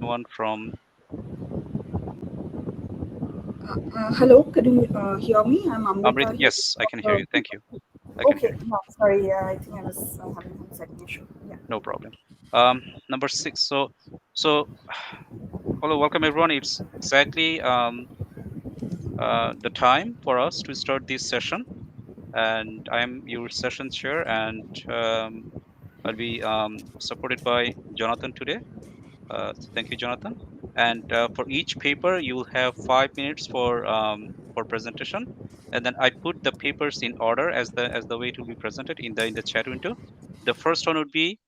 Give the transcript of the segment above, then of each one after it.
anyone from Hello, can you hear me? I'm Amrit? Amrita here. Yes, I can hear Uh, you. Thank you. I can hear okay, you. no, sorry, I think I was having some second issue. Yeah. No problem. Number six. So, hello, welcome everyone. It's exactly the time for us to start this session, and I'm your session chair, and I'll be supported by Jonathan today. Thank you, Jonathan. And for each paper, you will have 5 minutes for presentation, and then I put the papers in order as the way it will be presented in the chat window. The first one would be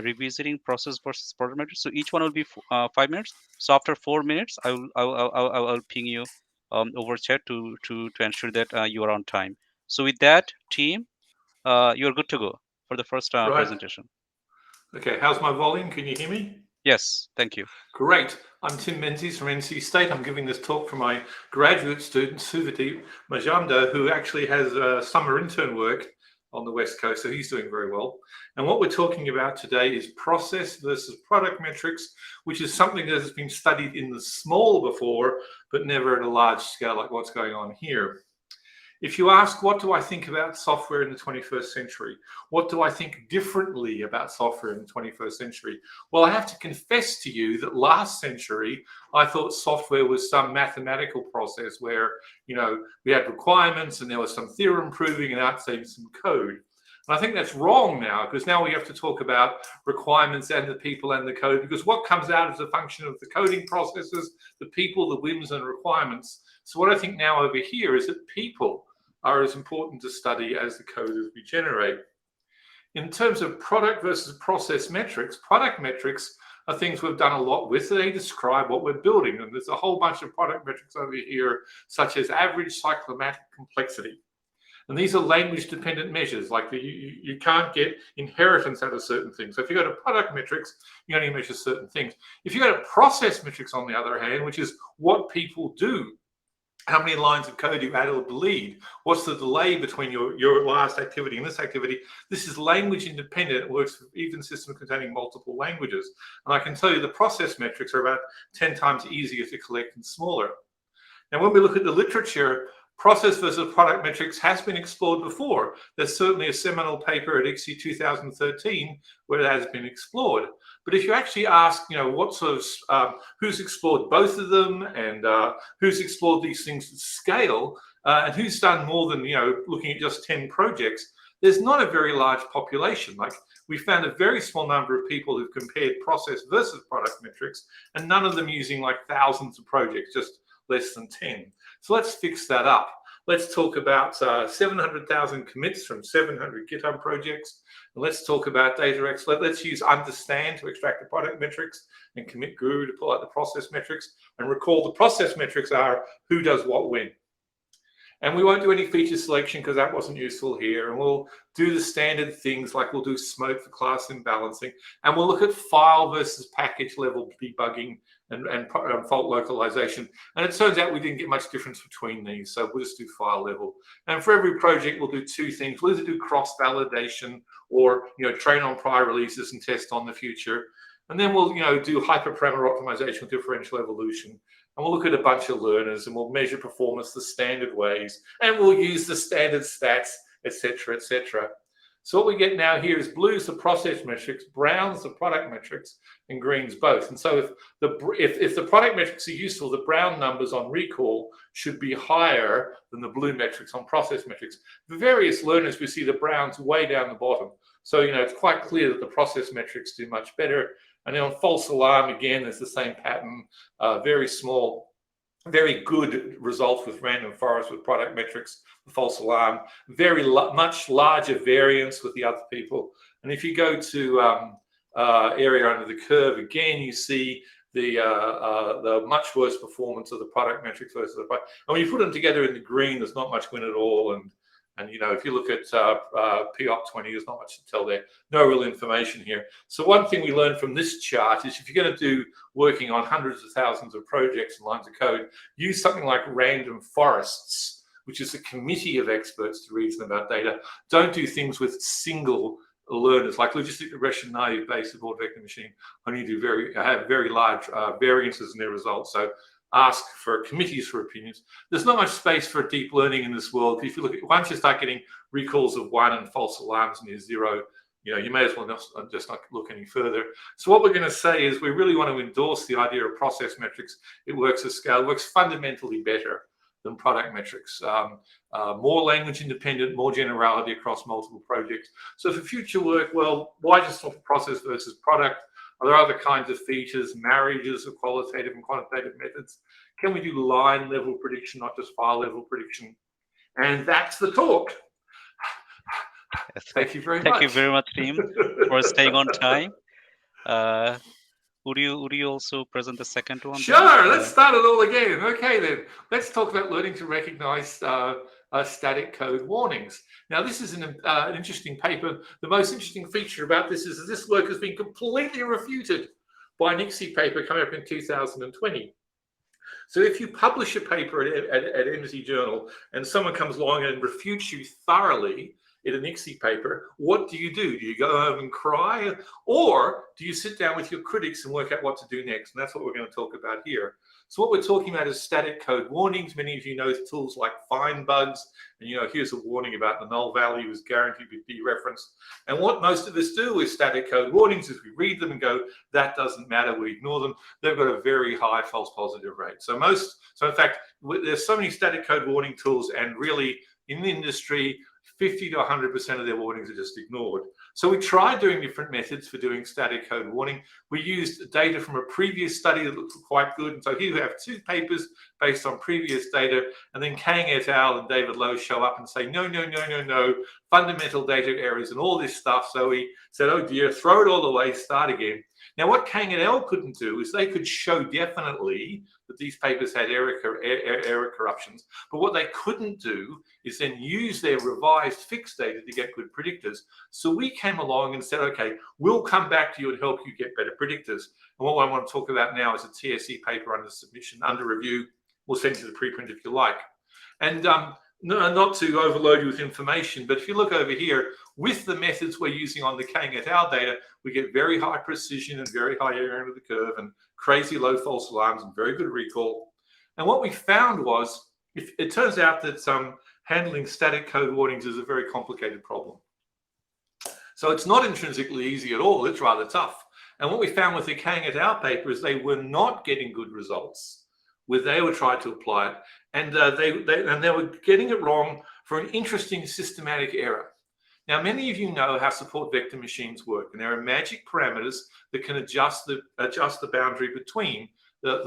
revisiting process versus product matrix. So each one will be 5 minutes. So after 4 minutes, I will ping you over chat to ensure that you are on time. So with that, team, you're good to go for the first Right. presentation. Okay, how's my volume? Can you hear me? Yes, thank you. Great. I'm Tim Menzies from NC State. I'm giving this talk for my graduate student, Suvati Majamda, who actually has summer intern work on the West Coast, so he's doing very well. And what we're talking about today is process versus product metrics, which is something that has been studied in the small before, but never at a large scale like what's going on here. If you ask, what do I think about software in the 21st century? What do I think differently about software in the 21st century? Well, I have to confess to you that last century, I thought software was some mathematical process where, we had requirements and there was some theorem proving and outside some code. And I think that's wrong now, because now we have to talk about requirements and the people and the code, because what comes out is a function of the coding processes, the people, the whims and requirements. So what I think now over here is that people are as important to study as the code that we generate. In terms of product versus process metrics, product metrics are things we've done a lot with. They describe what we're building. And there's a whole bunch of product metrics over here, such as average cyclomatic complexity. And these are language-dependent measures, like you can't get inheritance out of certain things. So if you go to product metrics, you only measure certain things. If you go to process metrics, on the other hand, which is what people do, how many lines of code you add or delete, what's the delay between your last activity and this activity, this is language independent. It works for even systems containing multiple languages. And I can tell you the process metrics are about 10 times easier to collect and smaller. Now, when we look at the literature, process versus product metrics has been explored before. There's certainly a seminal paper at ICSE 2013 where it has been explored. But if you actually ask, what sort of, who's explored both of them and who's explored these things at scale and who's done more than, looking at just 10 projects, there's not a very large population. Like, we found a very small number of people who've compared process versus product metrics, and none of them using like thousands of projects, just less than 10. So let's fix that up. Let's talk about 700,000 commits from 700 GitHub projects. And let's talk about DataX. Let's use understand to extract the product metrics and commit guru to pull out the process metrics. And recall the process metrics are who does what when. And we won't do any feature selection because that wasn't useful here. And we'll do the standard things like we'll do smoke for class imbalancing. And we'll look at file versus package level debugging and fault localization. And it turns out we didn't get much difference between these. So we'll just do file level. And for every project, we'll do two things. We'll either do cross-validation or train on prior releases and test on the future. And then we'll do hyperparameter optimization with differential evolution. And we'll look at a bunch of learners and we'll measure performance the standard ways. And we'll use the standard stats, etc., etc. So what we get now here is blue's the process metrics, brown's the product metrics, and green's both. And so if the product metrics are useful, the brown numbers on recall should be higher than the blue metrics on process metrics. For various learners, we see the browns way down the bottom. So it's quite clear that the process metrics do much better. And then on false alarm, again, there's the same pattern, very small, very good results with random forest with product metrics, the false alarm, much larger variance with the other people. And if you go to area under the curve, again, you see the much worse performance of the product metrics versus the product. And when you put them together in the green, there's not much win at all. And if you look at POP20, there's not much to tell there. No real information here. So one thing we learned from this chart is if you're going to do working on hundreds of thousands of projects and lines of code, use something like random forests, which is a committee of experts to reason about data. Don't do things with single learners, like logistic regression, naive-Bayes support vector machine, only have very large variances in their results. So ask for committees for opinions. There's not much space for deep learning in this world. If you look at, once you start getting recalls of 1 and false alarms near 0, you may as well just not look any further. So what we're going to say is we really want to endorse the idea of process metrics. It works at scale, works fundamentally better than product metrics. More language independent, more generality across multiple projects. So for future work, well, why just talk process versus product? Are there other kinds of features, marriages of qualitative and quantitative methods? Can we do line level prediction, not just file level prediction? And that's the talk. Thank you very much. Thank you very much, team, for staying on time. Would you also present the second one? Sure, let's start it all again. Okay, then. Let's talk about learning to recognize static code warnings. Now, this is an interesting paper. The most interesting feature about this is that this work has been completely refuted by an ICSI paper coming up in 2020. So if you publish a paper at MIT Journal and someone comes along and refutes you thoroughly in an ICSI paper, what do? Do you go home and cry? Or do you sit down with your critics and work out what to do next? And that's what we're going to talk about here. So what we're talking about is static code warnings. Many of you know tools like find bugs. And here's a warning about the null value is guaranteed with dereference. And what most of us do with static code warnings is we read them and go, that doesn't matter, we ignore them. They've got a very high false positive rate. So in fact, there's so many static code warning tools, and really in the industry, 50 to 100% of their warnings are just ignored. So we tried doing different methods for doing static code warning. We used data from a previous study that looked quite good. And so here we have 2 papers based on previous data, and then Kang et al. And David Lowe show up and say, no, fundamental data errors and all this stuff. So we said, oh dear, throw it all away, start again. Now, what Kang et al. Couldn't do is they could show definitely that these papers had error corruptions. But what they couldn't do is then use their revised fixed data to get good predictors. So we came along and said, okay, we'll come back to you and help you get better predictors. And what I want to talk about now is a TSE paper under submission, under review. We'll send you the preprint if you like. And not to overload you with information, but if you look over here, with the methods we're using on the Kang et al. Data, we get very high precision and very high area under the curve and crazy low false alarms and very good recall. And what we found was, it turns out that handling static code warnings is a very complicated problem. So it's not intrinsically easy at all, it's rather tough. And what we found with the Kang et al. Paper is they were not getting good results where they were trying to apply it, and they were getting it wrong for an interesting systematic error. Now, many of you know how support vector machines work, and there are magic parameters that can adjust the boundary between the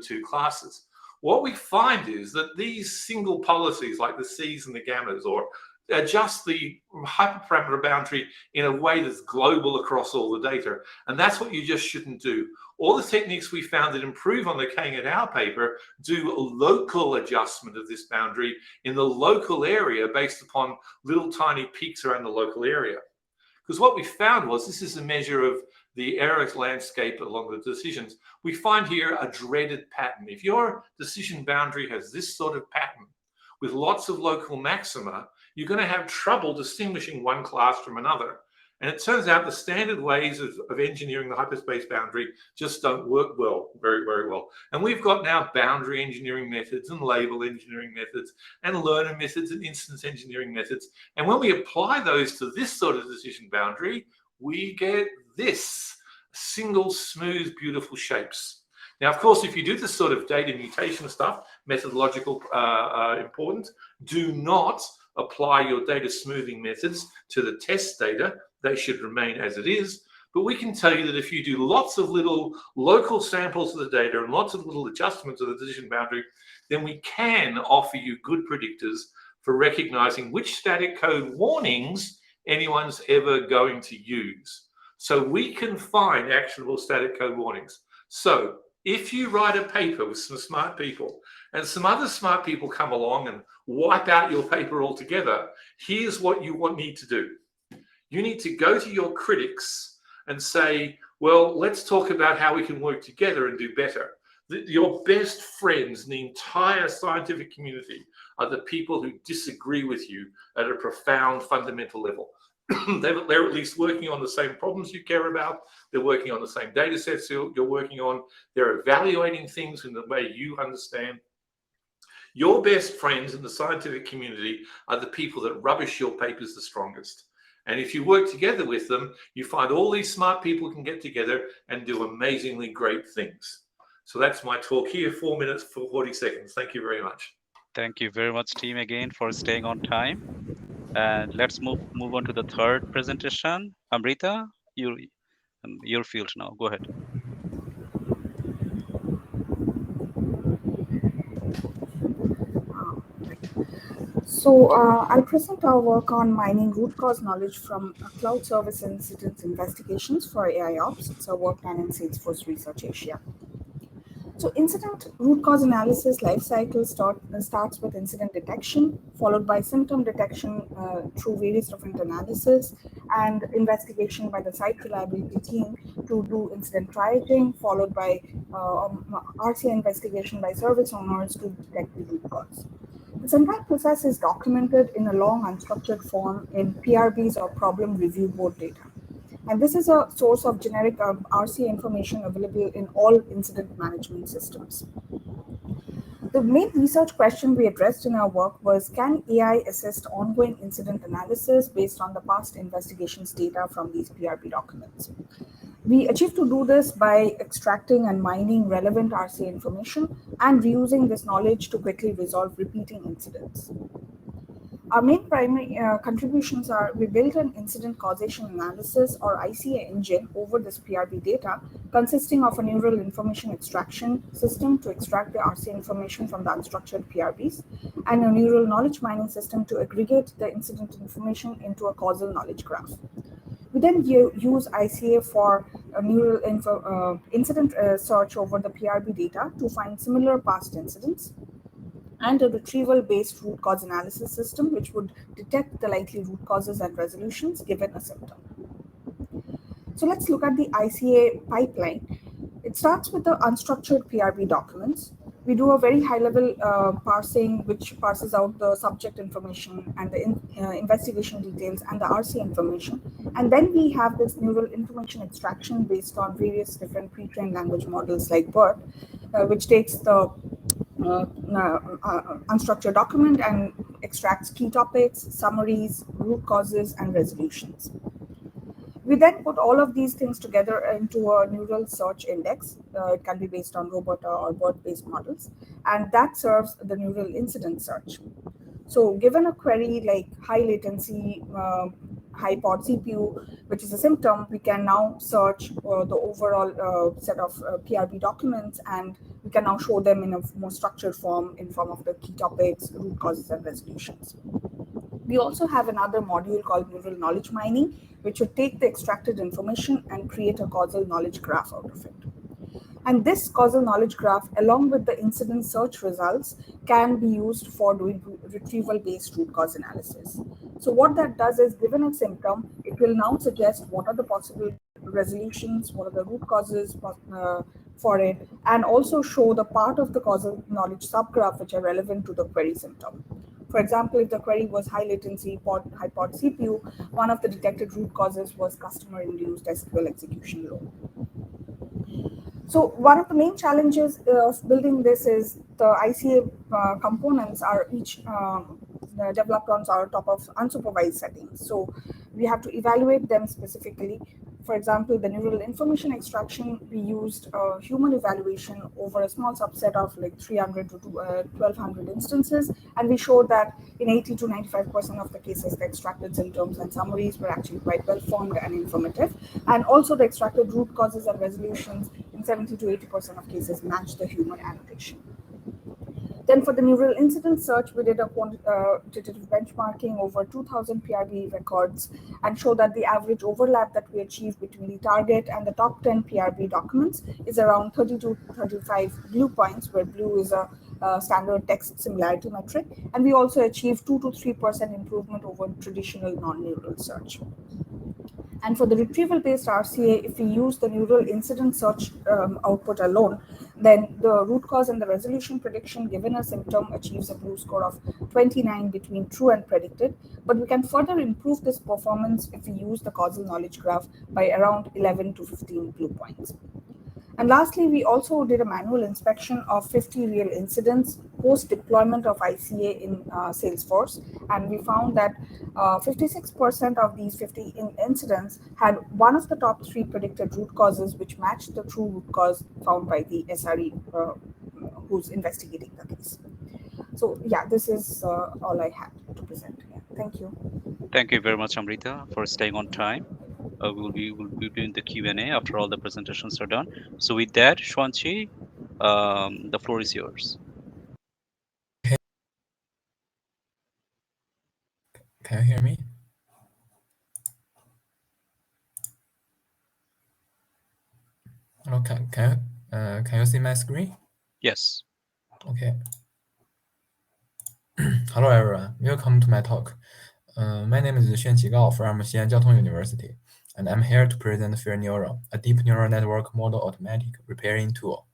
2 classes. What we find is that these single policies, like the C's and the gammas, or adjust the hyperparameter boundary in a way that's global across all the data. And that's what you just shouldn't do. All the techniques we found that improve on the Kang et al. Paper do a local adjustment of this boundary in the local area based upon little tiny peaks around the local area. Because what we found was, this is a measure of the error landscape along the decisions. We find here a dreaded pattern. If your decision boundary has this sort of pattern with lots of local maxima, you're going to have trouble distinguishing one class from another. And it turns out the standard ways of engineering the hyperspace boundary just don't work very well. And we've got now boundary engineering methods and label engineering methods and learner methods and instance engineering methods. And when we apply those to this sort of decision boundary, we get this single, smooth, beautiful shapes. Now, of course, if you do this sort of data mutation stuff, methodological importance, do not apply your data smoothing methods to the test data. They should remain as it is. But we can tell you that if you do lots of little local samples of the data and lots of little adjustments of the decision boundary, then we can offer you good predictors for recognizing which static code warnings anyone's ever going to use. So we can find actionable static code warnings. So if you write a paper with some smart people and some other smart people come along and wipe out your paper altogether, here's what you need to do. You need to go to your critics and say, well, let's talk about how we can work together and do better. Your best friends in the entire scientific community are the people who disagree with you at a profound fundamental level. they're at least working on the same problems you care about. They're working on the same data sets you're working on. They're evaluating things in the way you understand. Your best friends in the scientific community are the people that rubbish your papers the strongest. And if you work together with them, you find all these smart people can get together and do amazingly great things. So that's my talk here, 4 minutes for 40 seconds. Thank you very much. Thank you very much, team, again for staying on time. And let's move on to the third presentation. Amrita, your field now. Go ahead. So I'll present our work on mining root cause knowledge from cloud service incident investigations for AIOps. It's a work done in Salesforce Research Asia. So incident root cause analysis lifecycle starts with incident detection, followed by symptom detection through various different analysis and investigation by the site reliability team to do incident triaging, followed by RCA investigation by service owners to detect the root cause. This entire process is documented in a long unstructured form in PRBs or problem review board data. And this is a source of generic RCA information available in all incident management systems. The main research question we addressed in our work was, can AI assist ongoing incident analysis based on the past investigations data from these PRB documents? We achieved to do this by extracting and mining relevant RCA information and reusing this knowledge to quickly resolve repeating incidents. Our main primary contributions are, we built an incident causation analysis or ICA engine over this PRB data, consisting of a neural information extraction system to extract the RCA information from the unstructured PRBs, and a neural knowledge mining system to aggregate the incident information into a causal knowledge graph. We then use ICA for a neural incident search over the PRB data to find similar past incidents, and a retrieval-based root cause analysis system, which would detect the likely root causes and resolutions given a symptom. So let's look at the ICA pipeline. It starts with the unstructured PRB documents. We do a very high-level parsing, which parses out the subject information and the investigation details and the RCA information. And then we have this neural information extraction based on various different pre-trained language models like BERT, which takes the unstructured document and extracts key topics, summaries, root causes, and resolutions. We then put all of these things together into a neural search index. It can be based on Roberta or BERT-based models, and that serves the neural incident search. So given a query like high latency, high pod CPU, which is a symptom, we can now search the overall set of PRB documents, and we can now show them in a more structured form in form of the key topics, root causes, and resolutions. We also have another module called neural knowledge mining, which would take the extracted information and create a causal knowledge graph out of it. And this causal knowledge graph, along with the incident search results, can be used for doing retrieval-based root cause analysis. So what that does is, given a symptom, it will now suggest what are the possible resolutions, what are the root causes for it, and also show the part of the causal knowledge subgraph which are relevant to the query symptom. For example, if the query was high latency, high pod CPU, one of the detected root causes was customer-induced SQL execution load. So one of the main challenges of building this is the ICA components are each developed on our top of unsupervised settings. So we have to evaluate them specifically. For example, the neural information extraction, we used human evaluation over a small subset of like 300 to 1200 instances. And we showed that in 80 to 95% of the cases, the extracted symptoms and summaries were actually quite well formed and informative. And also the extracted root causes and resolutions in 70 to 80% of cases match the human annotation. Then for the neural incident search, we did a quantitative benchmarking over 2000 PRB records and show that the average overlap that we achieve between the target and the top 10 PRB documents is around 30 to 35 blue points, where blue is a standard text similarity metric. And we also achieve 2 to 3% improvement over traditional non-neural search. And for the retrieval-based RCA, if we use the neural incident search output alone, then the root cause and the resolution prediction given a symptom achieves a BLEU score of 29 between true and predicted. But we can further improve this performance if we use the causal knowledge graph by around 11 to 15 BLEU points. And lastly, we also did a manual inspection of 50 real incidents post deployment of ICA in Salesforce. And we found that 56% of these 50 incidents had one of the top 3 predicted root causes, which matched the true root cause found by the SRE who's investigating the case. So yeah, this is all I had to present. Yeah, thank you. Thank you very much, Amrita, for staying on time. We'll be doing the Q&A after all the presentations are done. So with that, Xuanqi, the floor is yours. Can you hear me? Hello, can you see my screen? Yes. Okay. Hello, everyone. Welcome to my talk. My name is Xuanqi Gao from Xi'an Jiaotong University, and I'm here to present FearNeuron, a deep neural network model automatic repairing tool.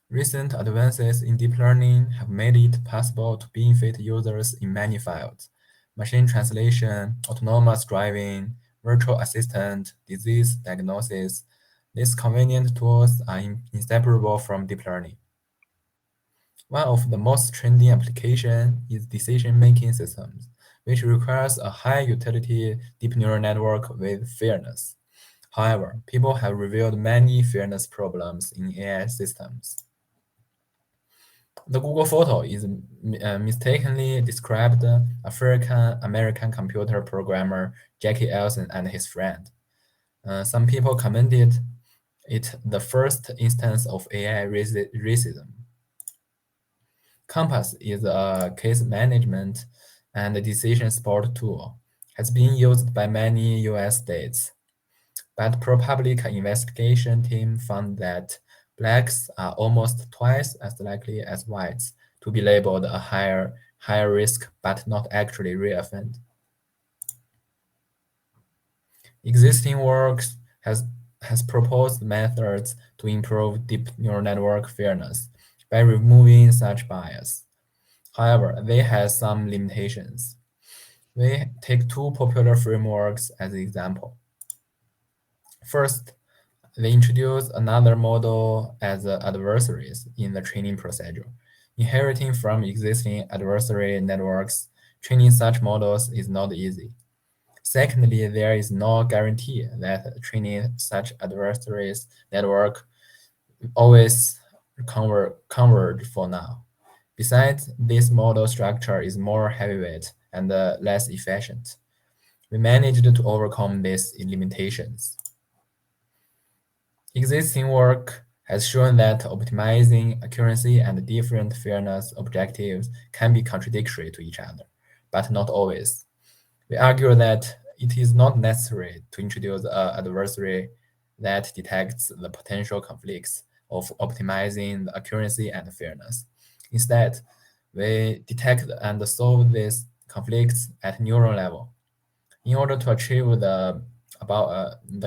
Recent advances in deep learning have made it possible to benefit users in many fields: machine translation, autonomous driving, virtual assistant, disease diagnosis. These convenient tools are inseparable from deep learning. One of the most trendy applications is decision-making systems, which requires a high-utility deep neural network with fairness. However, people have revealed many fairness problems in AI systems. The Google photo is mistakenly described African-American computer programmer Jackie Ellison and his friend. Some people commented it the first instance of AI racism. Compass is a case management and decision support tool, has been used by many US states. But ProPublica investigation team found that blacks are almost twice as likely as whites to be labeled a higher risk, but not actually reoffend. Existing works has proposed methods to improve deep neural network fairness by removing such bias. However, they have some limitations. We take two popular frameworks as an example. First, they introduce another model as adversaries in the training procedure. Inheriting from existing adversary networks, training such models is not easy. Secondly, there is no guarantee that training such adversaries network always converge for now. Besides, this model structure is more heavyweight and less efficient. We managed to overcome these limitations. Existing work has shown that optimizing accuracy and different fairness objectives can be contradictory to each other, but not always. We argue that it is not necessary to introduce an adversary that detects the potential conflicts of optimizing the accuracy and fairness. Instead, we detect and solve these conflicts at neuron level. In order to achieve the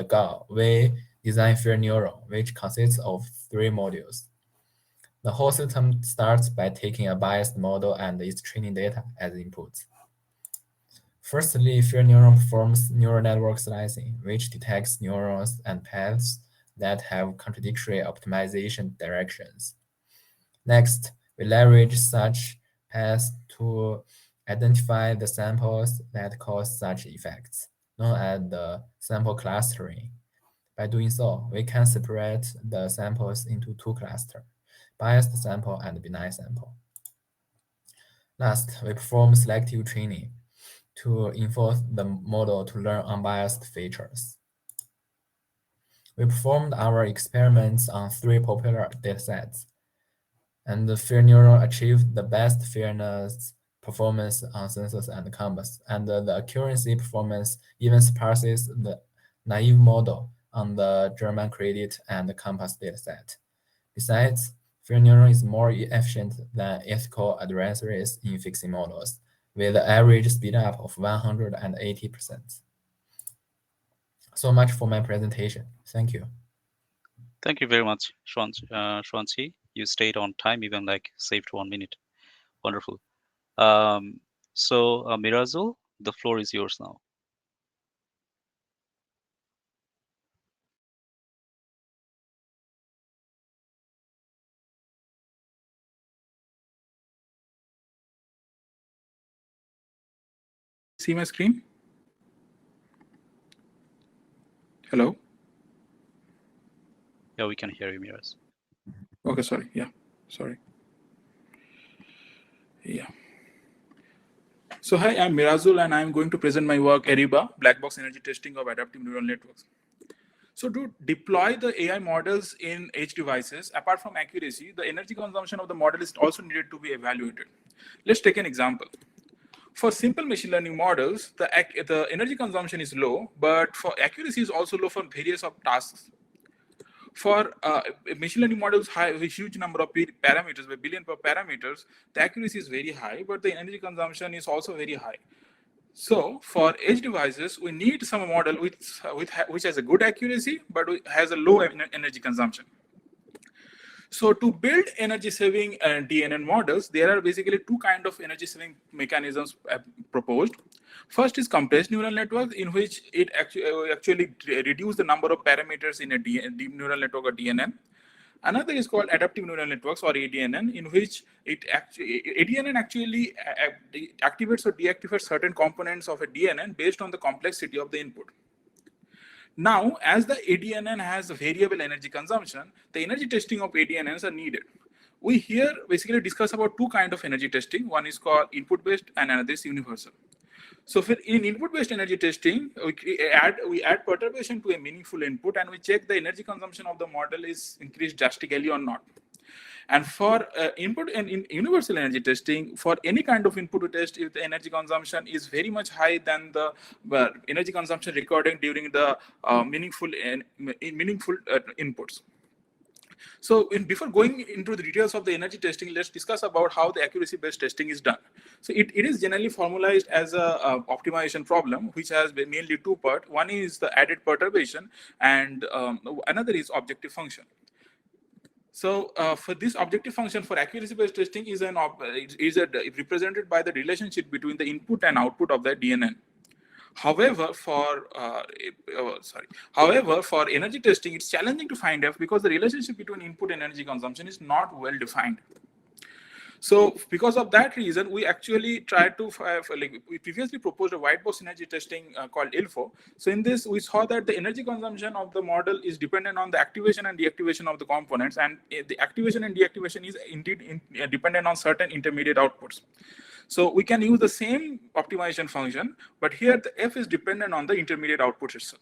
goal, we design FearNeuron, which consists of 3 modules. The whole system starts by taking a biased model and its training data as inputs. Firstly, FearNeuron performs neural network slicing, which detects neurons and paths that have contradictory optimization directions. Next, we leverage such paths to identify the samples that cause such effects, known as the sample clustering. By doing so, we can separate the samples into 2 clusters, biased sample and benign sample. Last, we perform selective training to enforce the model to learn unbiased features. We performed our experiments on 3 popular datasets, and the FearNeuron achieved the best fairness performance on Census and Compass, and the accuracy performance even surpasses the naive model on the German Credit and Compass dataset. Besides, FearNeuron is more efficient than ethical adversaries in fixing models, with an average speedup of 180%. So much for my presentation. Thank you. Thank you very much, Xuanqi. You stayed on time, even like saved 1 minute. Wonderful. So Mirazul, the floor is yours now. See my screen? Hello? Yeah, we can hear you, Miraz. Okay, sorry. Yeah, sorry. Yeah. So hi, I'm Mirazul, and I'm going to present my work, ERIBA, Black Box Energy Testing of Adaptive Neural Networks. So to deploy the AI models in edge devices, apart from accuracy, the energy consumption of the model is also needed to be evaluated. Let's take an example. For simple machine learning models, the energy consumption is low, but for accuracy is also low for various of tasks. For machine learning models have a huge number of parameters, a billion per parameters, the accuracy is very high, but the energy consumption is also very high. So for edge devices, we need some model which has a good accuracy, but has a low energy consumption. So to build energy-saving DNN models, there are basically two kinds of energy-saving mechanisms proposed. First is compressed neural networks, in which it actually reduce the number of parameters in a deep neural network or DNN. Another is called adaptive neural networks or ADNN, in which ADNN actually activates or deactivates certain components of a DNN based on the complexity of the input. Now, as the ADNN has a variable energy consumption, the energy testing of ADNNs are needed. We here basically discuss about two kinds of energy testing. One is called input-based and another is universal. So in input-based energy testing, we add perturbation to a meaningful input and we check the energy consumption of the model is increased drastically or not. And for input and in universal energy testing, for any kind of input to test, if the energy consumption is very much high than the energy consumption recording during the meaningful inputs. So before going into the details of the energy testing, let's discuss about how the accuracy-based testing is done. So it is generally formalized as a optimization problem, which has mainly two parts. One is the added perturbation, and another is objective function. So for this objective function for accuracy-based testing is represented by the relationship between the input and output of the DNN. However, for energy testing, it's challenging to find out because the relationship between input and energy consumption is not well defined. So because of that reason, we actually tried to we previously proposed a white box energy testing called ILFO. So in this, we saw that the energy consumption of the model is dependent on the activation and deactivation of the components, and the activation and deactivation is indeed dependent on certain intermediate outputs. So we can use the same optimization function, but here the F is dependent on the intermediate output itself.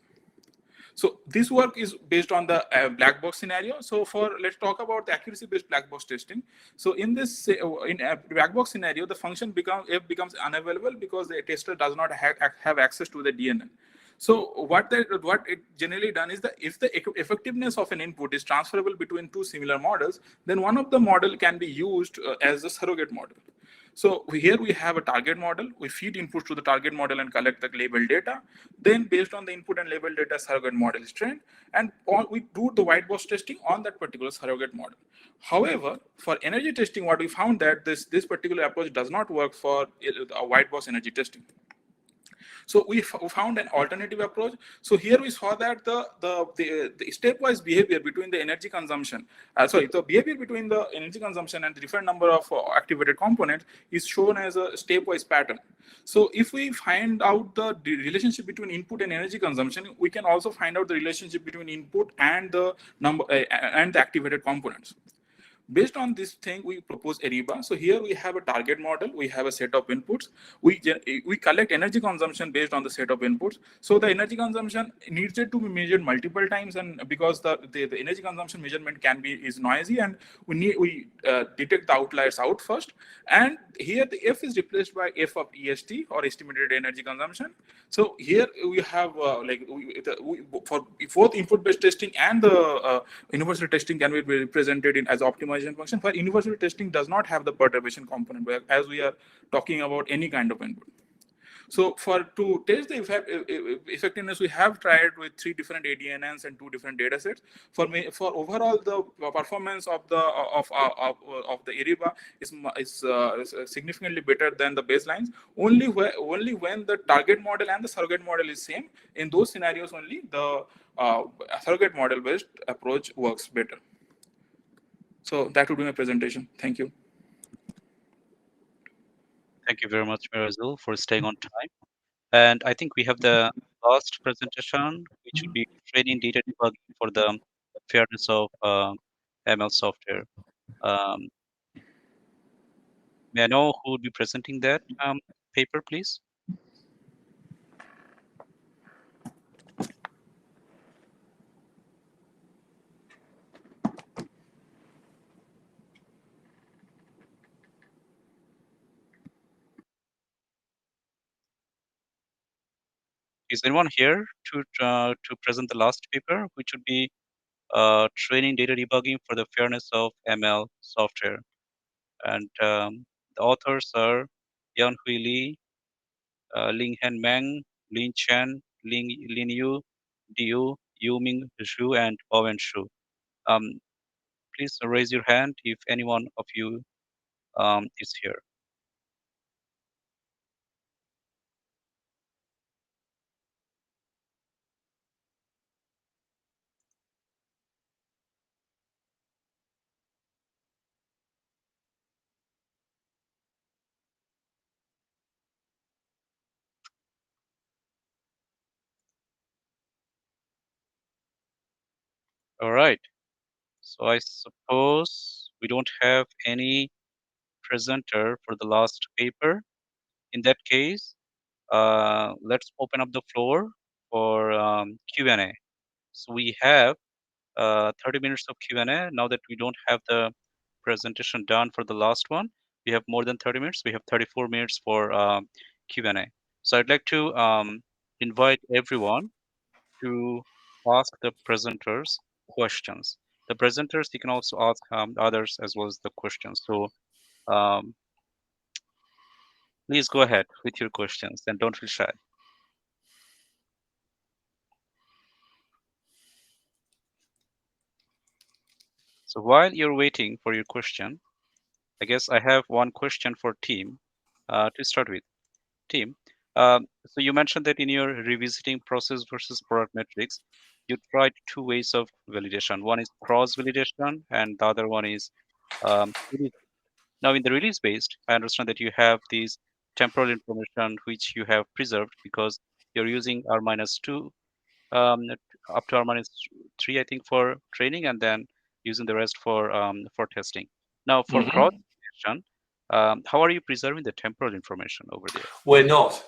So this work is based on the black box scenario. So let's talk about the accuracy-based black box testing. So in this in a black box scenario, the function F becomes unavailable because the tester does not have access to the DNN. So what it generally done is that if the effectiveness of an input is transferable between two similar models, then one of the model can be used as a surrogate model. So here we have a target model. We feed inputs to the target model and collect the labeled data. Then based on the input and labeled data, surrogate model is trained. And we do the white box testing on that particular surrogate model. However, for energy testing, what we found that this particular approach does not work for a white box energy testing. So we found an alternative approach. So here we saw that the stepwise behavior between the energy consumption, the behavior between the energy consumption and the different number of activated components is shown as a stepwise pattern. So if we find out the relationship between input and energy consumption, we can also find out the relationship between input and the number and the activated components. Based on this thing, we propose ERIBA. So here we have a target model. We have a set of inputs. We collect energy consumption based on the set of inputs. So the energy consumption needs to be measured multiple times, and because the energy consumption measurement is noisy, and we detect the outliers out first. And here the F is replaced by F of EST, or estimated energy consumption. So here we have for both input-based testing and the universal testing can be represented as optimization function. For universal testing does not have the perturbation component, as we are talking about any kind of input. So to test the effectiveness, we have tried with 3 different ADNNs and 2 different data sets. For overall, the performance of the ERIBA is significantly better than the baselines. Only when the target model and the surrogate model is same. In those scenarios, only the surrogate model based approach works better. So that would be my presentation. Thank you. Thank you very much, Mirazul, for staying on time. And I think we have the last presentation, which will be training data debugging for the fairness of ML software. May I know who would be presenting that paper, please? Is anyone here to present the last paper, which would be training data debugging for the fairness of ML software? And the authors are Yanhui Li, Linghan Meng, Lin Chen, Lin Yu, Diu, Yuming Zhu, and Owen Shu. Please raise your hand if anyone of you is here. All right. So I suppose we don't have any presenter for the last paper. In that case, let's open up the floor for Q&A. So we have 30 minutes of Q&A. Now that we don't have the presentation done for the last one, we have more than 30 minutes. We have 34 minutes for Q&A. So I'd like to invite everyone to ask the presenters questions. The presenters, you can also ask others as well as the questions. So please go ahead with your questions and don't feel shy. So while you're waiting for your question, I guess I have one question for Team to start with. Team, so you mentioned that in your revisiting process versus product metrics, you tried 2 ways of validation. One is cross validation and the other one is release. Now in the release based, I understand that you have these temporal information which you have preserved because you're using R-2 up to R-3, I think, for training, and then using the rest for testing. Now for cross validation, how are you preserving the temporal information over there? We're not.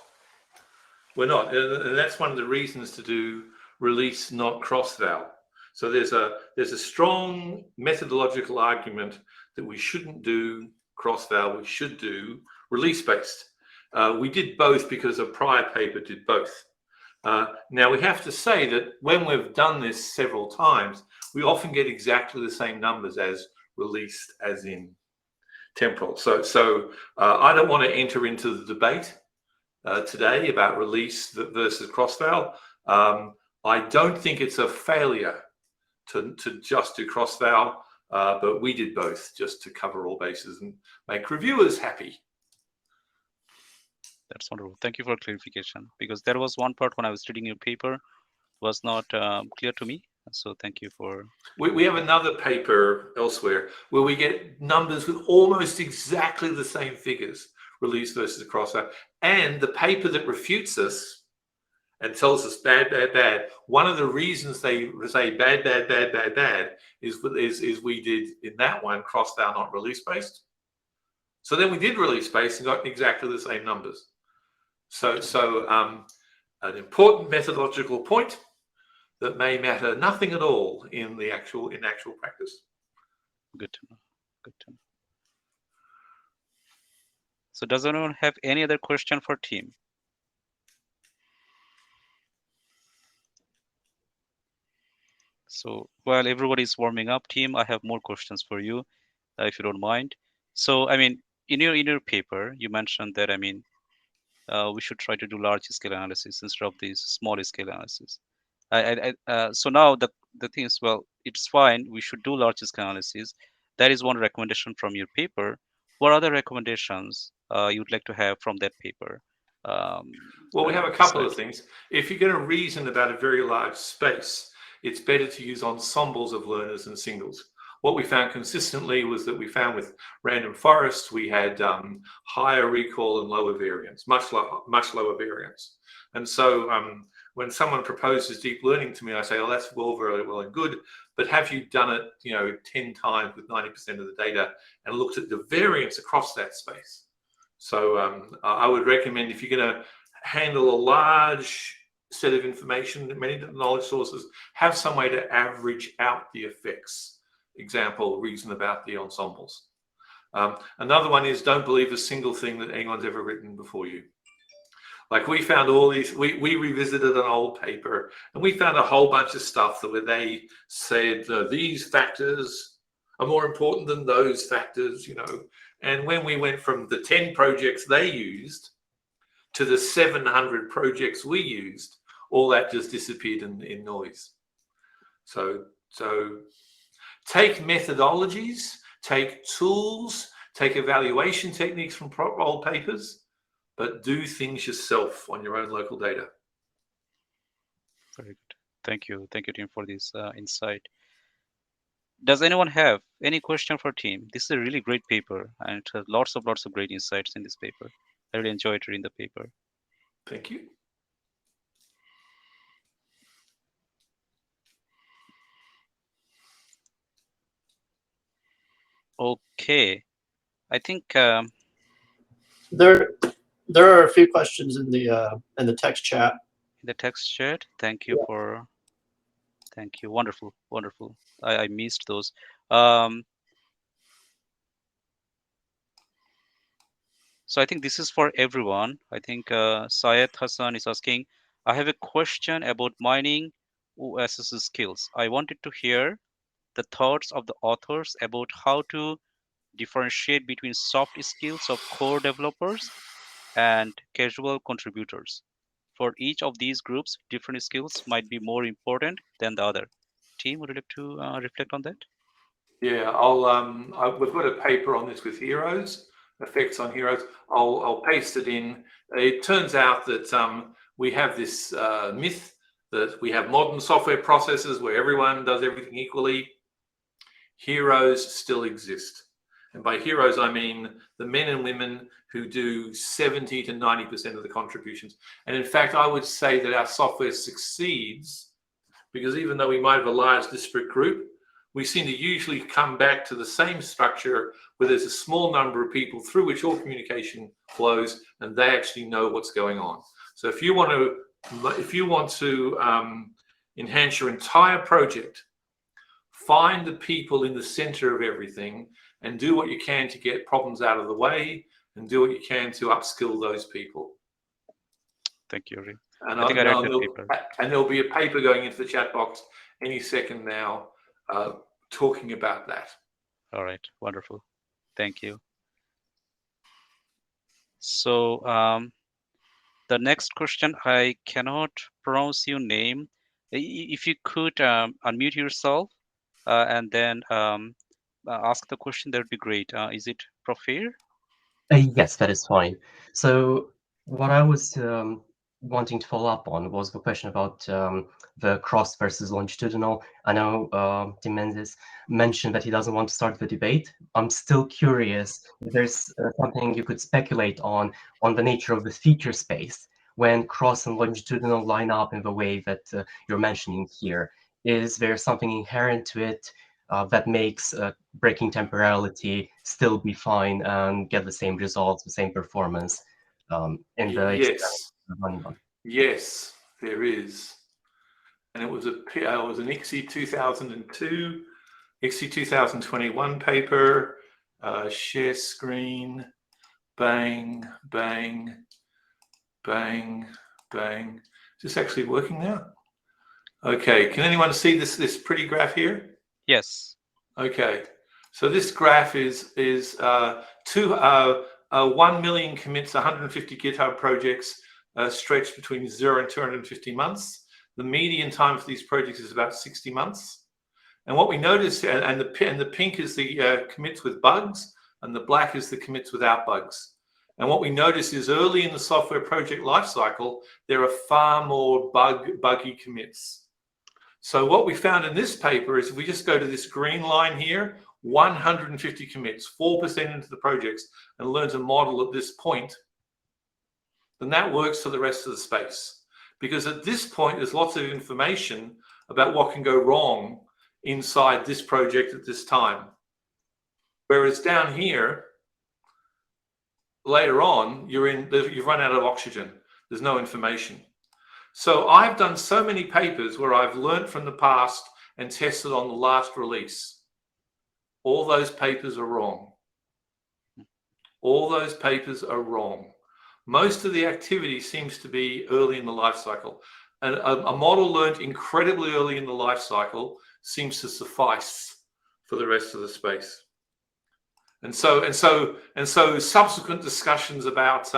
And that's one of the reasons to do release, not cross-val. So there's a strong methodological argument that we shouldn't do cross-val, we should do release-based. We did both because a prior paper did both. Now we have to say that when we've done this several times, we often get exactly the same numbers as released as in temporal. So I don't want to enter into the debate today about release versus cross-val. I don't think it's a failure to just do cross-val, but we did both just to cover all bases and make reviewers happy. That's wonderful. Thank you for clarification, because there was one part when I was reading your paper was not clear to me. So thank you for. We have another paper elsewhere where we get numbers with almost exactly the same figures, release versus cross-val. And the paper that refutes us and tells us bad, bad, bad, one of the reasons they say bad, bad, bad, bad, bad is we did in that one cross-val, not release-based. So then we did release-based and got exactly the same numbers. So an important methodological point that may matter nothing at all in actual practice. Good to know. Good to know. So does anyone have any other question for Team? So while everybody is warming up, Team, I have more questions for you, if you don't mind. So I mean, in your paper, you mentioned that we should try to do large scale analysis instead of these small scale analysis. So now the thing is, well, it's fine. We should do large scale analysis. That is one recommendation from your paper. What other recommendations you'd like to have from that paper? Well, we have a couple of besides- things. If you're going to reason about a very large space, it's better to use ensembles of learners than singles. What we found consistently was that we found with random forests, we had higher recall and lower variance, much lower variance. And so when someone proposes deep learning to me, I say, oh, that's very well and good, but have you done it, 10 times with 90% of the data and looked at the variance across that space? So I would recommend, if you're going to handle a large set of information, many knowledge sources, have some way to average out the effects. Example, reason about the ensembles. Another one is, don't believe a single thing that anyone's ever written before you. Like, we found all these, we revisited an old paper and we found a whole bunch of stuff where they said these factors are more important than those factors, And when we went from the 10 projects they used to the 700 projects we used, all that just disappeared in noise. So take methodologies, take tools, take evaluation techniques from old papers, but do things yourself on your own local data. Very good. Thank you, team, for this insight. Does anyone have any question for team? This is a really great paper, and it has lots of great insights in this paper. I really enjoyed reading the paper. Thank you. Okay, I think There are a few questions in the text chat. the text chat. Thank you thank you. Wonderful. I missed those. So I think this is for everyone. I think Syed Hassan is asking, I have a question about mining OSS skills. I wanted to hear the thoughts of the authors about how to differentiate between soft skills of core developers and casual contributors. For each of these groups, different skills might be more important than the other. Team, would you like to reflect on that? Yeah, we've got a paper on this with heroes, effects on heroes. I'll paste it in. It turns out that we have this myth that we have modern software processes where everyone does everything equally. Heroes still exist. And by heroes, I mean the men and women who do 70 to 90% of the contributions. And in fact, I would say that our software succeeds because even though we might have a large disparate group, we seem to usually come back to the same structure where there's a small number of people through which all communication flows and they actually know what's going on. So if you want to enhance your entire project, find the people in the center of everything and do what you can to get problems out of the way and do what you can to upskill those people. Thank you, Ri. And I think I read the paper. And there'll be a paper going into the chat box any second now talking about that. All right, wonderful. Thank you. So the next question, I cannot pronounce your name. If you could unmute yourself and then ask the question, that would be great. Is it Profir? Yes, that is fine. So what I was wanting to follow up on was the question about the cross versus longitudinal. I know Tim Menzies mentioned that he doesn't want to start the debate. I'm still curious if there's something you could speculate on the nature of the feature space when cross and longitudinal line up in the way that you're mentioning here. Is there something inherent to it that makes breaking temporality still be fine and get the same results, the same performance in the Yes, there is. And it was an ICSE 2002, ICSE 2021 paper, share screen, bang, bang, bang, bang. Is this actually working now? Okay, can anyone see this pretty graph here? Yes. Okay, so this graph is 1 million commits, 150 GitHub projects stretched between 0 and 250 months. The median time for these projects is about 60 months. And what we notice, and the pink is the commits with bugs, and the black is the commits without bugs. And what we notice is early in the software project lifecycle, there are far more buggy commits. So what we found in this paper is if we just go to this green line here, 150 commits, 4% into the projects, and learn to model at this point, then that works for the rest of the space. Because at this point, there's lots of information about what can go wrong inside this project at this time. Whereas down here, later on, you've run out of oxygen. There's no information. So I've done so many papers where I've learned from the past and tested on the last release. All those papers are wrong. All those papers are wrong. Most of the activity seems to be early in the life cycle. And a model learned incredibly early in the life cycle seems to suffice for the rest of the space. And so subsequent discussions about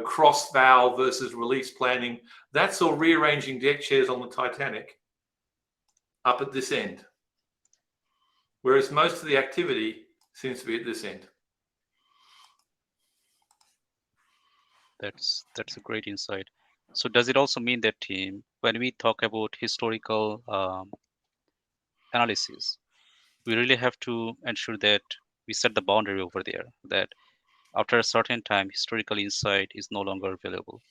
cross-valve versus release planning, that's all rearranging deck chairs on the Titanic up at this end. Whereas most of the activity seems to be at this end. That's a great insight. So does it also mean that, team, when we talk about historical analysis, we really have to ensure that we set the boundary over there, that after a certain time, historical insight is no longer available?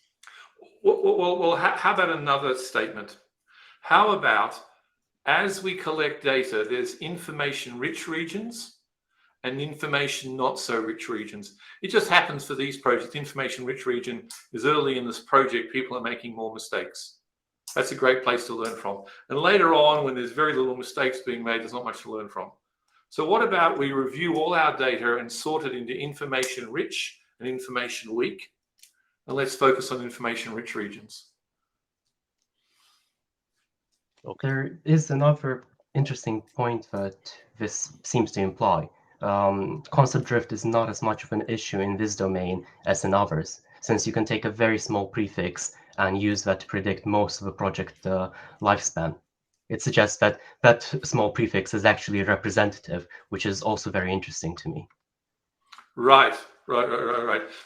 Well, how about another statement? How about, as we collect data, there's information-rich regions and information-not-so-rich regions. It just happens for these projects, information-rich region is early in this project, people are making more mistakes. That's a great place to learn from. And later on, when there's very little mistakes being made, there's not much to learn from. So what about we review all our data and sort it into information-rich and information-weak, and let's focus on information-rich regions. Okay. There is another interesting point that this seems to imply. Concept drift is not as much of an issue in this domain as in others, since you can take a very small prefix and use that to predict most of the project lifespan. It suggests that that small prefix is actually representative, which is also very interesting to me. Right.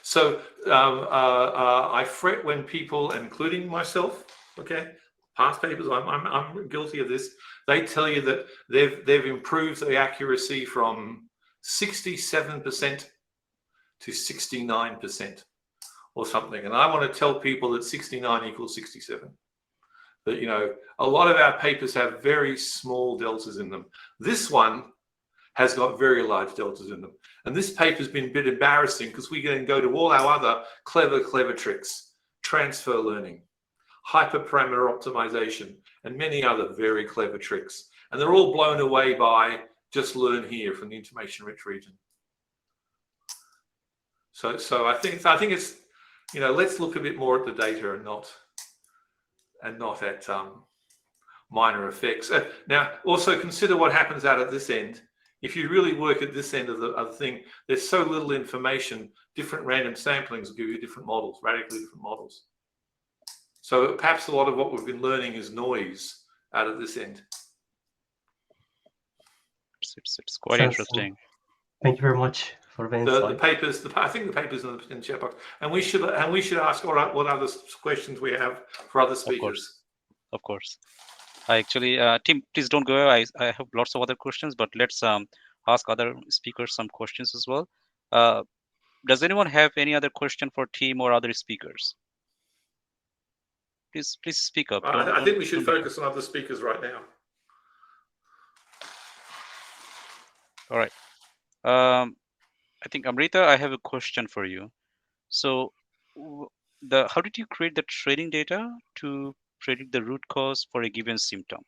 So I fret when people, including myself, okay, past papers, I'm guilty of this. They tell you that they've improved the accuracy from 67% to 69% or something. And I want to tell people that 69 equals 67. That, you know, a lot of our papers have very small deltas in them. This one has got very large deltas in them. And this paper's been a bit embarrassing because we can go to all our other clever tricks, transfer learning, hyperparameter optimization, and many other very clever tricks. And they're all blown away by just learn here from the information-rich region. So I think it's, you know, let's look a bit more at the data and not at minor effects. Now, also consider what happens out at this end. If you really work at this end of the thing, there's so little information, different random samplings will give you different models, radically different models. So perhaps a lot of what we've been learning is noise out at this end. It's quite interesting. Thank you very much for the insight. The papers, I think the papers in the chat box, and we should ask what other questions we have for other speakers. Of course. I actually, Tim, please don't go away. I have lots of other questions, but let's ask other speakers some questions as well. Does anyone have any other question for Tim or other speakers? Please speak up. I think we should focus on other speakers right now. All right. I think Amrita, I have a question for you. So, how did you create the training data to predict the root cause for a given symptom?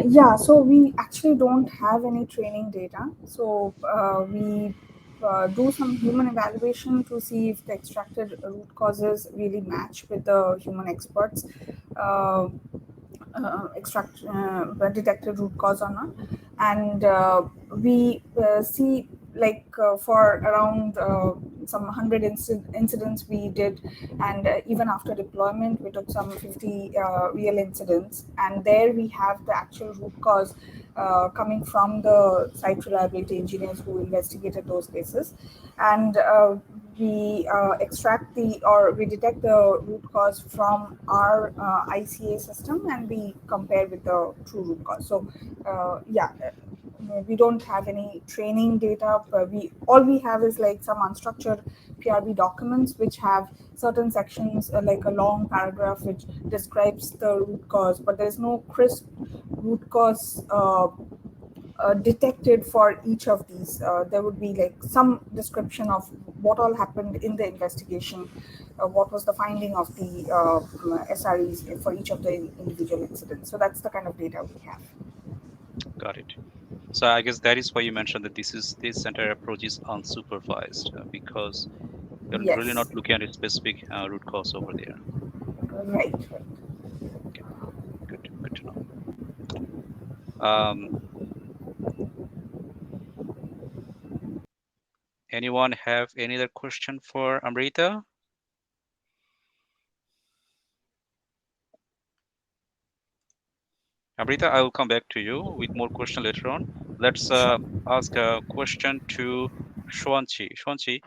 Yeah, so we actually don't have any training data. So we do some human evaluation to see if the extracted root causes really match with the human experts detected root cause or not. And we see for around some 100 incidents we did, and even after deployment we took some 50 real incidents, and there we have the actual root cause coming from the site reliability engineers who investigated those cases, and we we detect the root cause from our ICA system, and we compare with the true root cause. So we don't have any training data. All we have is like some unstructured PRB documents which have certain sections, like a long paragraph which describes the root cause, but there's no crisp root cause detected for each of these. There would be like some description of what all happened in the investigation, what was the finding of the SREs for each of the individual incidents. So that's the kind of data we have. Got it. So I guess that is why you mentioned that this entire approach is unsupervised, because you're Yes. really not looking at a specific root cause over there. Right. Okay. Good to know. Anyone have any other question for Amrita? Amrita, I will come back to you with more question later on. Let's ask a question to Shwanchi. Shwanchi,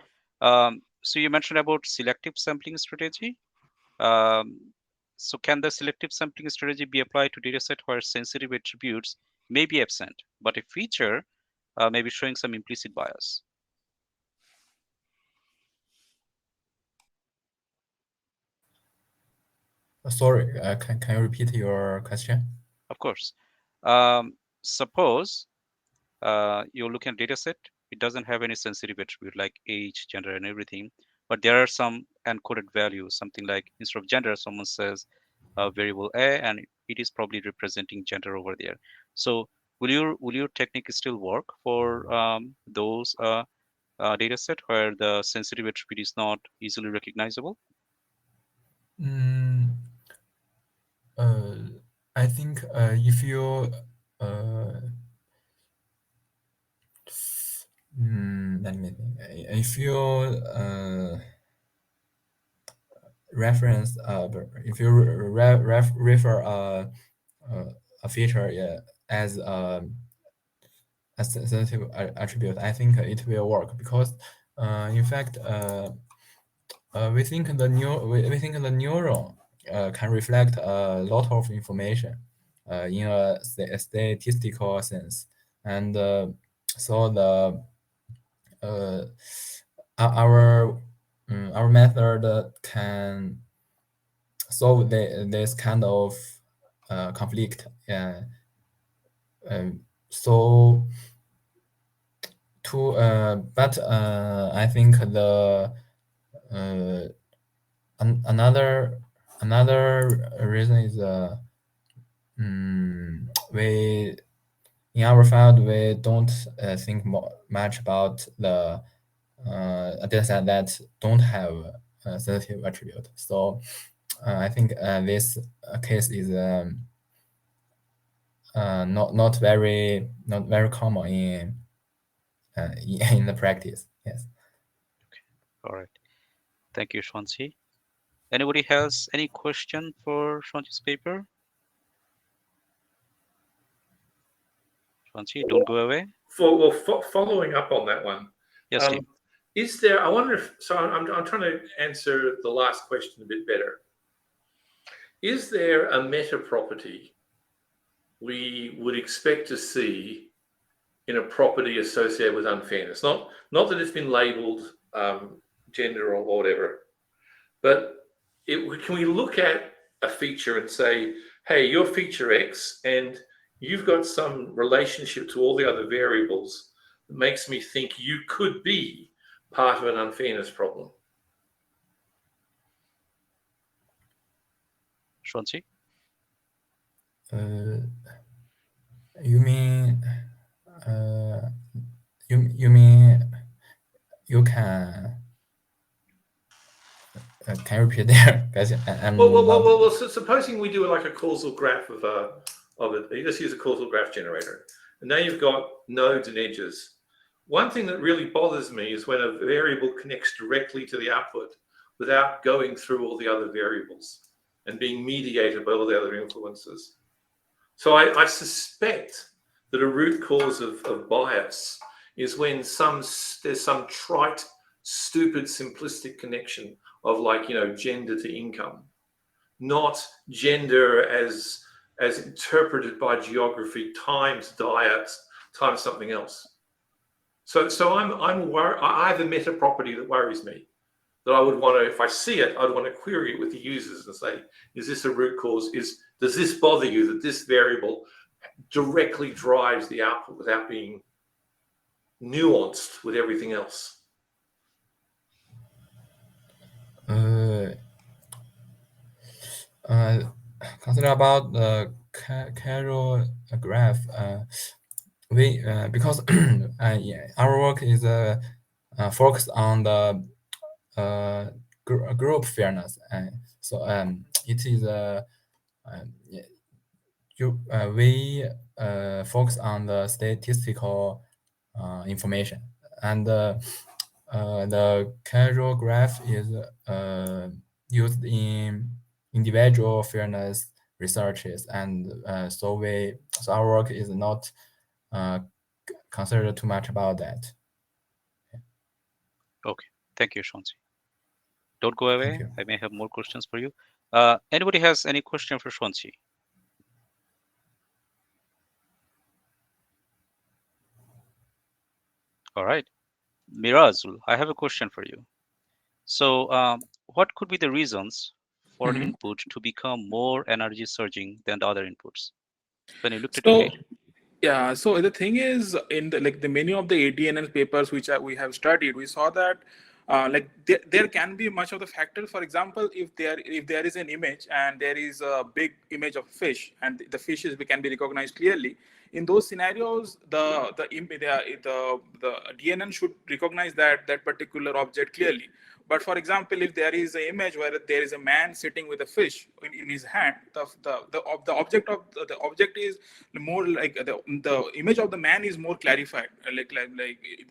so you mentioned about selective sampling strategy. So can the selective sampling strategy be applied to dataset where sensitive attributes may be absent, but a feature may be showing some implicit bias? Sorry, can you repeat your question? Of course. Suppose you're looking at data set, it doesn't have any sensitive attribute like age, gender, and everything, but there are some encoded values, something like instead of gender, someone says variable A, and it is probably representing gender over there. So will your technique still work for those data set where the sensitive attribute is not easily recognizable? I think if you let me think. If you reference if you refer a feature as a sensitive attribute, I think it will work, because in fact we think the neuron can reflect a lot of information in a statistical sense, and so the our method can solve this kind of conflict. So but I think the another reason is we in our field we don't think much about the data set that don't have a sensitive attribute. So I think this case is not very common in the practice. Yes. All right. Thank you, Shwanchi. Anybody has any question for Shwanchi's paper? Shwanchi, don't go away. Following up on that one. Yes, Steve. Is there? I wonder if. So I'm trying to answer the last question a bit better. Is there a meta property we would expect to see in a property associated with unfairness? Not that it's been labeled gender or whatever, but can we look at a feature and say, hey, you're feature X and you've got some relationship to all the other variables that makes me think you could be part of an unfairness problem? Shwanchi? You mean you mean you can you repeat there? Well, so supposing we do like a causal graph of it. Let's use a causal graph generator, and now you've got nodes and edges. one thing that really bothers me is when a variable connects directly to the output without going through all the other variables and being mediated by all the other influences. So I suspect that a root cause of bias is when there's some trite, stupid, simplistic connection of, like, you know, gender to income, not gender as interpreted by geography times diet times something else. So I'm worried. I have a meta property that worries me, that I would want to, if I see it, I'd want to query it with the users and say, is this a root cause? Does this bother you that this variable directly drives the output without being nuanced with everything else? Consider about the Cairo graph. We because yeah, our work is focused on the group fairness, so it is we focus on the statistical information, and the Cairo graph is used in individual fairness researches, and so our work is not considered too much about that. Okay, thank you, Shanti. Don't go away. you. I may have more questions for you. Anybody has any question for Shanti? All right, Mirazul, I have a question for you. So, what could be the reasons for an input to become more energy surging than the other inputs when you looked at the So data? yeah, so the thing is, in the many of the ADNN papers which we have studied, we saw that there can be much of the factors. For example, if there is an image and there is a big image of fish, and the fish can be recognized clearly, in those scenarios, the DNN should recognize that particular object clearly. But for example, if there is an image where there is a man sitting with a fish in his hand, the object is more like the image of the man is more clarified, like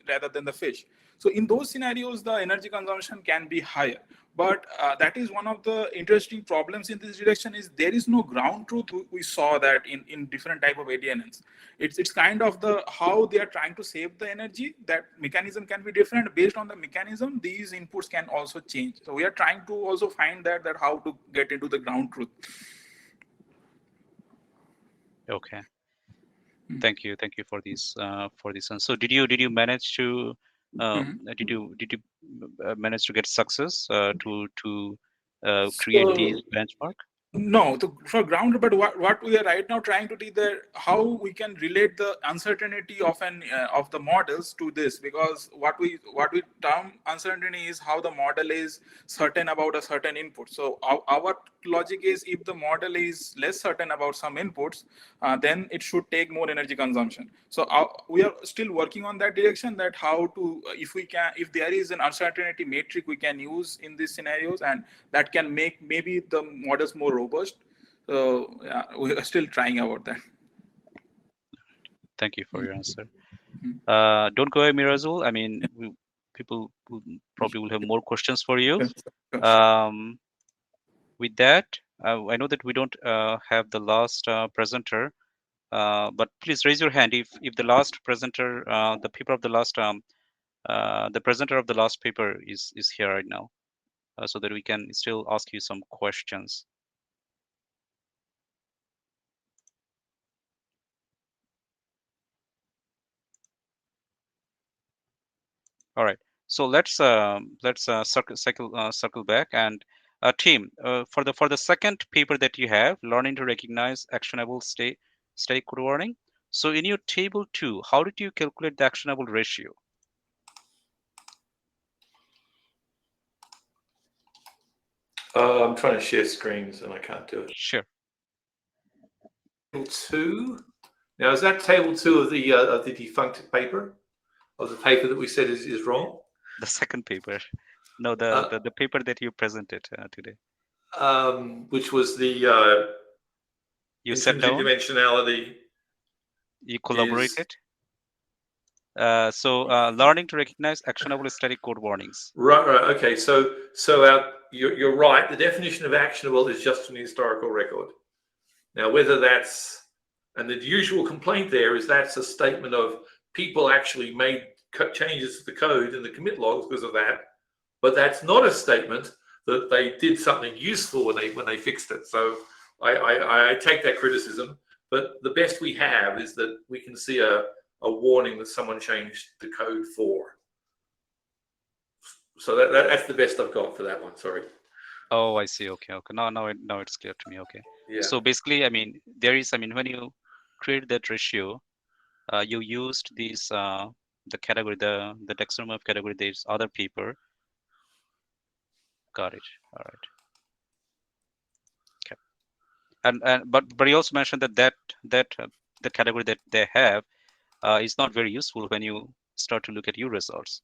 rather than the fish. So in those scenarios, the energy consumption can be higher. But that is one of the interesting problems in this direction, is there is no ground truth. We saw that in different type of ADNNs. It's kind of the how they are trying to save the energy. That mechanism can be different. Based on the mechanism, these inputs can also change. So we are trying to also find that how to get into the ground truth. Okay. Thank you for this And so did you manage to manage to get success to create these benchmark? No, for ground, but what we are right now trying to do that how we can relate the uncertainty of the models to this, because what we term uncertainty is how the model is certain about a certain input. So our logic is, if the model is less certain about some inputs, then it should take more energy consumption. So we are still working on that direction, that how to, if there is an uncertainty metric we can use in these scenarios, and that can make maybe the models more robust. So yeah, we are still trying about that. Thank you for your answer. Don't go away, Mirazul. I mean, people probably will have more questions for you. With that, I know that we don't have the last presenter, but please raise your hand if the last presenter, the paper of the last, the presenter of the last paper is here right now, so that we can still ask you some questions. All right, so let's circle back, and team, for the second paper that you have, learning to recognize actionable state code warning. So in your table 2, how did you calculate the actionable ratio? I'm trying to share screens and I can't do it. Sure. Table 2. Now, is that table 2 of the defunct paper, of the paper that we said is wrong? The second paper. No, the paper that you presented today. Which was the you sat down, dimensionality. you collaborated. Learning to recognize actionable static code warnings. Right. Okay. So you're right. The definition of actionable is just an historical record. Now, whether that's, and the usual complaint there is that's a statement of people actually made changes to the code in the commit logs because of that, but that's not a statement that they did something useful when they fixed it. So I take that criticism, but the best we have is that we can see a warning that someone changed the code for. So that's the best I've got for that one. Sorry. Oh, I see. Okay. Now it's clear to me. Okay. Yeah. So basically, when you create that ratio, you used these the category, the taxonomy of category. There's other paper. Got it. All right. Okay. But you also mentioned that the category that they have is not very useful when you start to look at your results.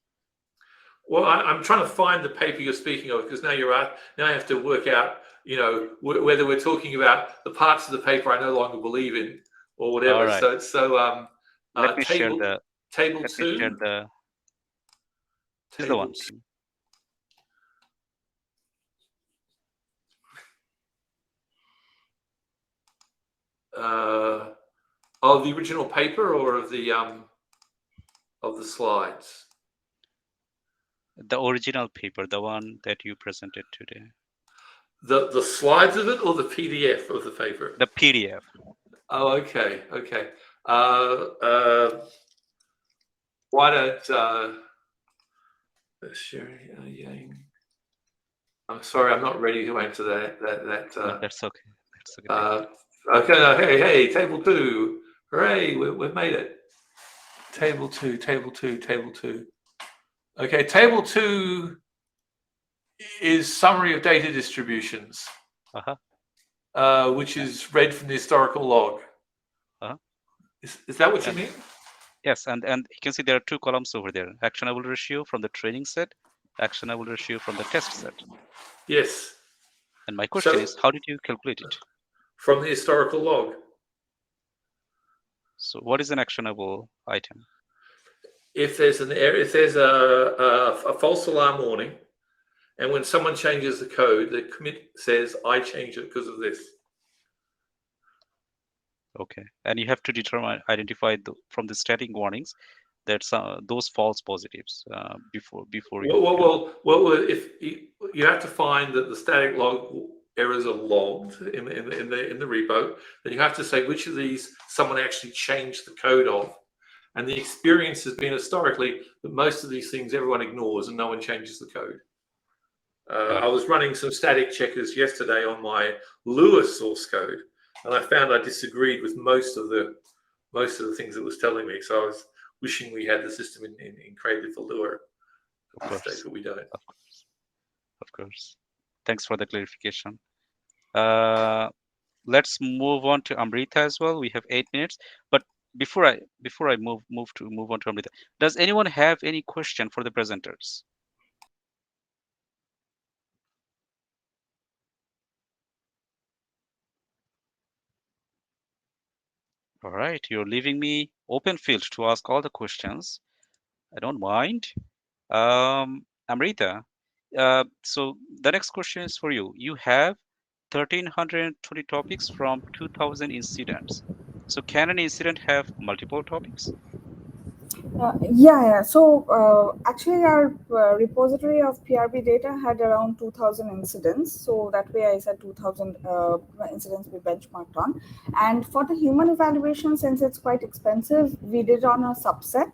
Well, I'm trying to find the paper you're speaking of, because now I have to work out, whether we're talking about the parts of the paper I no longer believe in or whatever. All right. So Let me share table let 2. me share the. This is the one. Of the original paper or of the slides? The original paper, the one that you presented today. The slides of it or the PDF of the paper? The PDF. Oh, okay. Why don't Sherry Yang? I'm sorry, I'm not ready to answer that. No, that's okay. That's okay. Okay. No, hey, table 2. Hooray! We've made it. Table 2. Okay, table 2 is summary of data distributions, which is read from the historical log. Is that what you mean? Yes, and you can see there are 2 columns over there: actionable ratio from the training set, actionable ratio from the test set. Yes. And my question is, how did you calculate it? From the historical log. So what is an actionable item? If there's a false alarm warning, and when someone changes the code, the commit says, I changed it because of this. Okay, and you have to identify from the static warnings that those false positives before you. Well, if you have to find that the static log errors are logged in the repo, then you have to say which of these someone actually changed the code of. And the experience has been historically that most of these things everyone ignores and no one changes the code. I was running some static checkers yesterday on my Lua source code, and I found I disagreed with most of the things it was telling me. So I was wishing we had the system in created for Lua. Of course, but we don't. Of course. Thanks for the clarification. Let's move on to Amrita as well. We have 8 minutes, but before I move on to Amrita, does anyone have any question for the presenters? All right, you're leaving me open field to ask all the questions. I don't mind. Amrita, so the next question is for you. You have 1,320 topics from 2,000 incidents. So can an incident have multiple topics? Yeah. So actually, our repository of PRB data had around 2,000 incidents. So that way, I said 2,000 incidents we benchmarked on. And for the human evaluation, since it's quite expensive, we did on a subset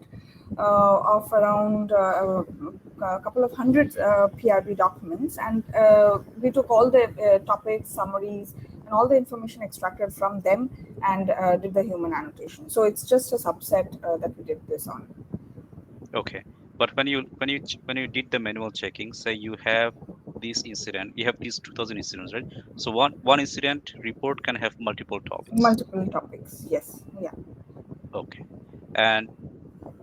of around a couple of hundred PRB documents, and we took all the topics, summaries, and all the information extracted from them, and did the human annotation. So it's just a subset that we did this on. Okay, but when you did the manual checking, say you have this incident, you have these 2,000 incidents, right? So one incident report can have multiple topics. Multiple topics, yes, yeah. Okay, and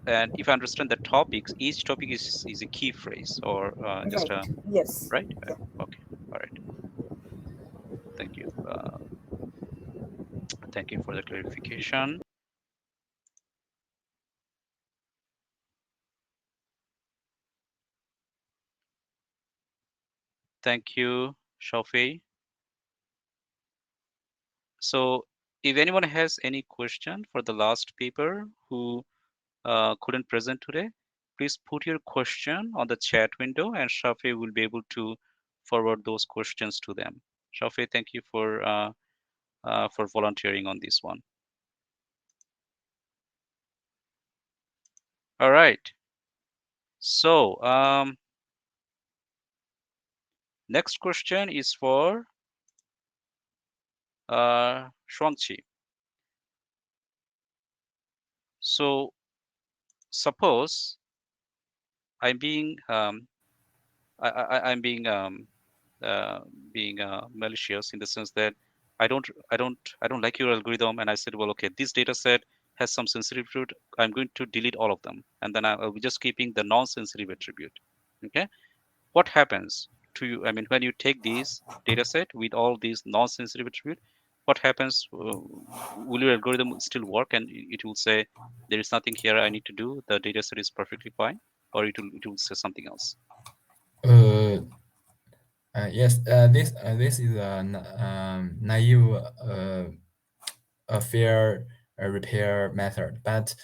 if I understand the topics, each topic is a key phrase or just right. a yes, right? yeah. Okay, all right. Thank you. Thank you for the clarification. Thank you, Shafi. So if anyone has any question for the last paper who couldn't present today, please put your question on the chat window and Shafi will be able to forward those questions to them. Shafi, thank you for volunteering on this one. All right. So next question is for Shuangqi. So suppose I'm being I'm being malicious in the sense that I don't like your algorithm, and I said, well, okay, this data set has some sensitive attribute. I'm going to delete all of them, and then I'll be just keeping the non-sensitive attribute. Okay, what happens to you? I mean, when you take this data set with all these non-sensitive attribute, what happens? Will your algorithm still work, and it will say there is nothing here I need to do? The data set is perfectly fine, or it will say something else? Yes, this is a naive fair repair method, but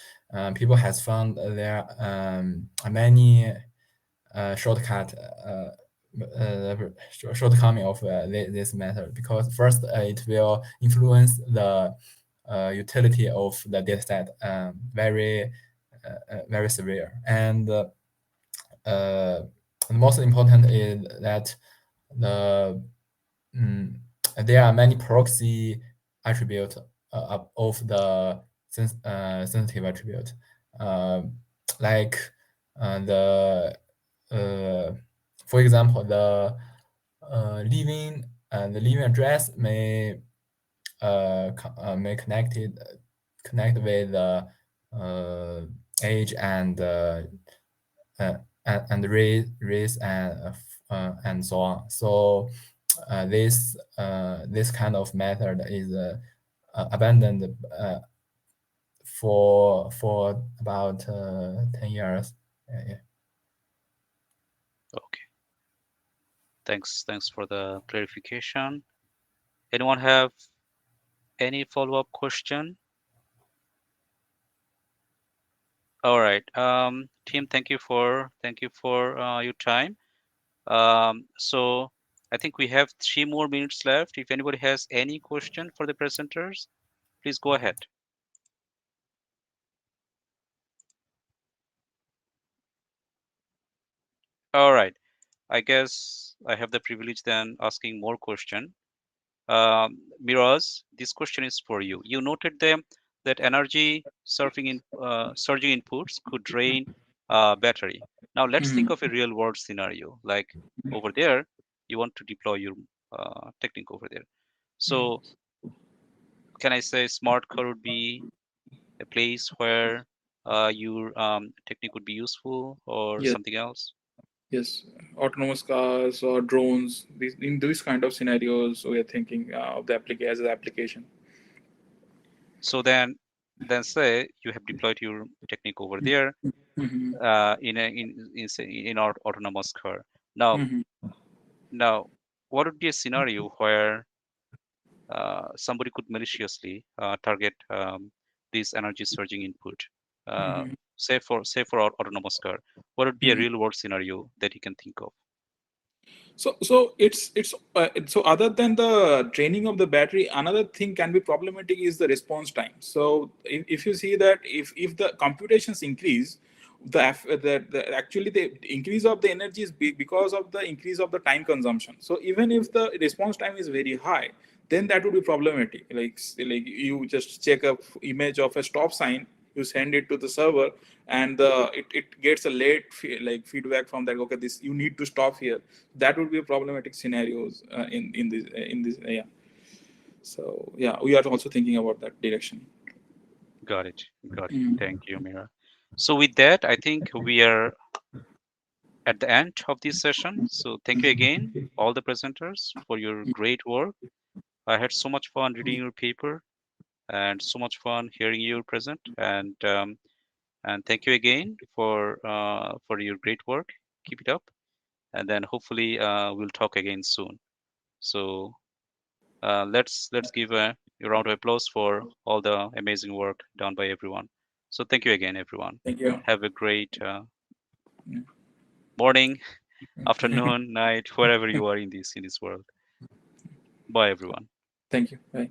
people has found there are many shortcoming of this method, because first it will influence the utility of the dataset very severe, and the most important is that there are many proxy attributes of the sensitive attribute, like for example, the living address may connect with the age and race and so on. So this kind of method is abandoned for about 10 years. Yeah. Okay. Thanks for the clarification. Anyone have any follow-up question? All right, team, thank you for your time. So I think we have 3 more minutes left. If anybody has any question for the presenters, please go ahead. All right, I guess I have the privilege then asking more question. Miraz, this question is for you. You noted them that energy surging inputs could drain battery. Now let's think of a real world scenario. Like over there, you want to deploy your technique over there. So can I say smart car would be a place where your technique would be useful, or Yes. something else? Yes, autonomous cars or drones. In these kind of scenarios, we are thinking of the as an application. So then say you have deployed your technique over there in our autonomous car. Now what would be a scenario where somebody could maliciously target this energy surging input, say for our autonomous car? What would be a real world scenario that you can think of? So it's so other than the draining of the battery, another thing can be problematic is the response time. So if you see that if the computations increase, actually the increase of the energy is big because of the increase of the time consumption. So even if the response time is very high, then that would be problematic. Like you just check a image of a stop sign, you send it to the server, and it gets a late feedback from that. Okay, this you need to stop here. That would be problematic scenarios in this. Yeah. So yeah, we are also thinking about that direction. Got it. Thank you, Mira. So with that, I think we are at the end of this session. So thank you again, all the presenters, for your great work. I had so much fun reading your paper and so much fun hearing you present. And thank you again for your great work. Keep it up. and then hopefully we'll talk again soon. So let's give a round of applause for all the amazing work done by everyone. So thank you again, everyone. Thank you. Have a great morning, afternoon, night, wherever you are in this world. Bye, everyone. Thank you. Bye.